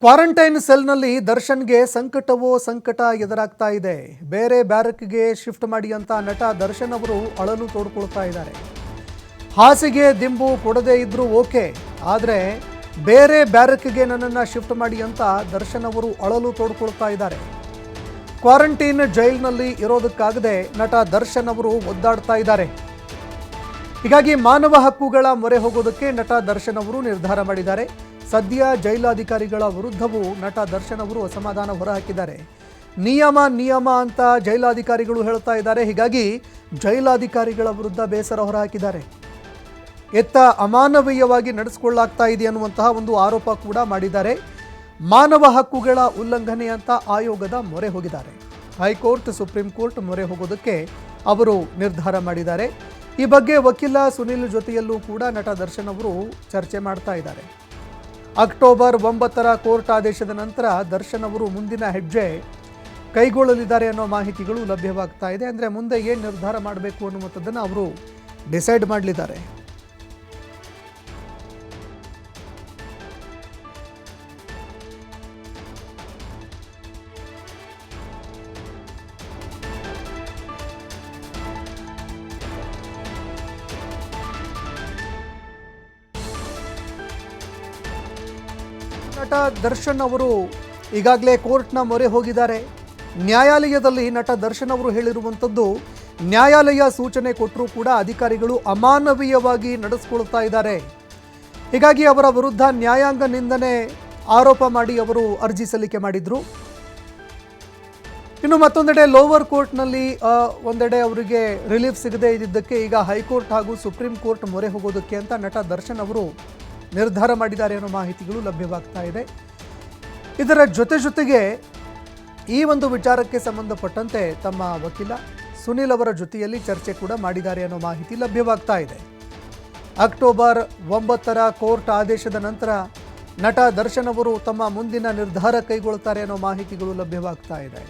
Quarantine ಸೆಲ್ನಲ್ಲಿ ದರ್ಶನ್ಗೆ ಸಂಕಟವೋ ಸಂಕಟ ಎದುರಾಗ್ತಾ ಇದೆ. ಬೇರೆ ಬ್ಯಾರಕ್ಗೆ ಶಿಫ್ಟ್ ಮಾಡಿ ಅಂತ ನಟ ದರ್ಶನ್ ಅವರು ಅಳಲು ತೋಡ್ಕೊಳ್ತಾ ಇದ್ದಾರೆ. ಹಾಸಿಗೆ ದಿಂಬು ಕೊಡದೇ ಇದ್ರೂ ಓಕೆ, ಆದರೆ ಬೇರೆ ಬ್ಯಾರಕ್ಗೆ ನನ್ನನ್ನು ಶಿಫ್ಟ್ ಮಾಡಿ ಅಂತ ದರ್ಶನ್ ಅವರು ಅಳಲು ತೋಡ್ಕೊಳ್ತಾ ಇದ್ದಾರೆ. ಕ್ವಾರಂಟೈನ್ ಜೈಲಿನಲ್ಲಿ ಇರೋದಕ್ಕಾಗದೆ ನಟ ದರ್ಶನ್ ಅವರು ಒದ್ದಾಡ್ತಾ ಇದ್ದಾರೆ. ಹೀಗಾಗಿ ಮಾನವ ಹಕ್ಕುಗಳ ಮೊರೆ ಹೋಗೋದಕ್ಕೆ ನಟ ದರ್ಶನ್ ಅವರು ನಿರ್ಧಾರ ಮಾಡಿದ್ದಾರೆ. ಸದ್ಯ ಜೈಲಾಧಿಕಾರಿಗಳ ವಿರುದ್ಧವೂ ನಟ ದರ್ಶನ್ ಅವರು ಅಸಮಾಧಾನ ಹೊರಹಾಕಿದ್ದಾರೆ. ನಿಯಮ ಅಂತ ಜೈಲಾಧಿಕಾರಿಗಳು ಹೇಳ್ತಾ ಇದ್ದಾರೆ. ಹೀಗಾಗಿ ಜೈಲಾಧಿಕಾರಿಗಳ ವಿರುದ್ಧ ಬೇಸರ ಹೊರಹಾಕಿದ್ದಾರೆ. ಎತ್ತ ಅಮಾನವೀಯವಾಗಿ ನಡೆಸಿಕೊಳ್ಳಲಾಗ್ತಾ ಇದೆ ಅನ್ನುವಂತಹ ಒಂದು ಆರೋಪ ಕೂಡ ಮಾಡಿದ್ದಾರೆ. ಮಾನವ ಹಕ್ಕುಗಳ ಉಲ್ಲಂಘನೆ ಅಂತ ಆಯೋಗದ ಮೊರೆ ಹೋಗಿದ್ದಾರೆ. ಹೈಕೋರ್ಟ್, ಸುಪ್ರೀಂ ಕೋರ್ಟ್ ಮೊರೆ ಹೋಗೋದಕ್ಕೆ ಅವರು ನಿರ್ಧಾರ ಮಾಡಿದ್ದಾರೆ. ಈ ಬಗ್ಗೆ ವಕೀಲ ಸುನಿಲ್ ಜೊತೆಯಲ್ಲೂ ಕೂಡ ನಟ ದರ್ಶನ್ ಅವರು ಚರ್ಚೆ ಮಾಡ್ತಾ ಇದ್ದಾರೆ. ಅಕ್ಟೋಬರ್ 9ರ ಕೋರ್ಟ್ ಆದೇಶದ ನಂತರ ದರ್ಶನ್ ಅವರು ಮುಂದಿನ ಹೆಜ್ಜೆ ಕೈಗೊಳ್ಳಲಿದ್ದಾರೆ ಅನ್ನೋ ಮಾಹಿತಿಗಳು ಲಭ್ಯವಾಗ್ತಾ ಇದೆ. ಅಂದರೆ ಮುಂದೆ ಏನು ನಿರ್ಧಾರ ಮಾಡಬೇಕು ಅನ್ನುವಂಥದ್ದನ್ನು ಅವರು ಡಿಸೈಡ್ ಮಾಡಲಿದ್ದಾರೆ. ನಟ ದರ್ಶನ್ ಅವರು ಈಗಾಗಲೇ ಕೋರ್ಟ್ನ ಮೊರೆ ಹೋಗಿದ್ದಾರೆ. ನ್ಯಾಯಾಲಯದಲ್ಲಿ ನಟ ದರ್ಶನ್ ಅವರು ಹೇಳಿರುವಂಥದ್ದು, ನ್ಯಾಯಾಲಯ ಸೂಚನೆ ಕೊಟ್ಟರೂ ಕೂಡ ಅಧಿಕಾರಿಗಳು ಅಮಾನವೀಯವಾಗಿ ನಡೆಸ್ಕೊಳ್ತಾ ಇದ್ದಾರೆ. ಹೀಗಾಗಿ ಅವರ ವಿರುದ್ಧ ನ್ಯಾಯಾಂಗ ನಿಂದನೆ ಆರೋಪ ಮಾಡಿ ಅವರು ಅರ್ಜಿ ಸಲ್ಲಿಕೆ ಮಾಡಿದ್ರು. ಇನ್ನು ಮತ್ತೊಂದೆಡೆ ಲೋವರ್ ಕೋರ್ಟ್ನಲ್ಲಿ ಒಂದೆಡೆ ಅವರಿಗೆ ರಿಲೀಫ್ ಸಿಗದೇ ಇದ್ದಿದ್ದಕ್ಕೆ ಈಗ ಹೈಕೋರ್ಟ್ ಹಾಗೂ ಸುಪ್ರೀಂ ಕೋರ್ಟ್ ಮೊರೆ ಹೋಗೋದಕ್ಕೆ ಅಂತ ನಟ ದರ್ಶನ್ ಅವರು ನಿರ್ಧಾರ ಮಾಡಿದ್ದಾರೆ ಅನ್ನೋ ಮಾಹಿತಿಗಳು ಲಭ್ಯವಾಗ್ತಾ ಇದೆ. ಇದರ ಜೊತೆಗೆ ಈ ಒಂದು ವಿಚಾರಕ್ಕೆ ಸಂಬಂಧಪಟ್ಟಂತೆ ತಮ್ಮ ವಕೀಲ ಸುನಿಲ್ ಅವರ ಜೊತೆಯಲ್ಲಿ ಚರ್ಚೆ ಕೂಡ ಮಾಡಿದ್ದಾರೆ ಅನ್ನೋ ಮಾಹಿತಿ ಲಭ್ಯವಾಗ್ತಾ ಇದೆ. ಅಕ್ಟೋಬರ್ 9ರ ಕೋರ್ಟ್ ಆದೇಶದ ನಂತರ ನಟ ದರ್ಶನ್ ಅವರು ತಮ್ಮ ಮುಂದಿನ ನಿರ್ಧಾರ ಕೈಗೊಳ್ಳುತ್ತಾರೆ ಅನ್ನೋ ಮಾಹಿತಿಗಳು ಲಭ್ಯವಾಗ್ತಾ ಇದೆ.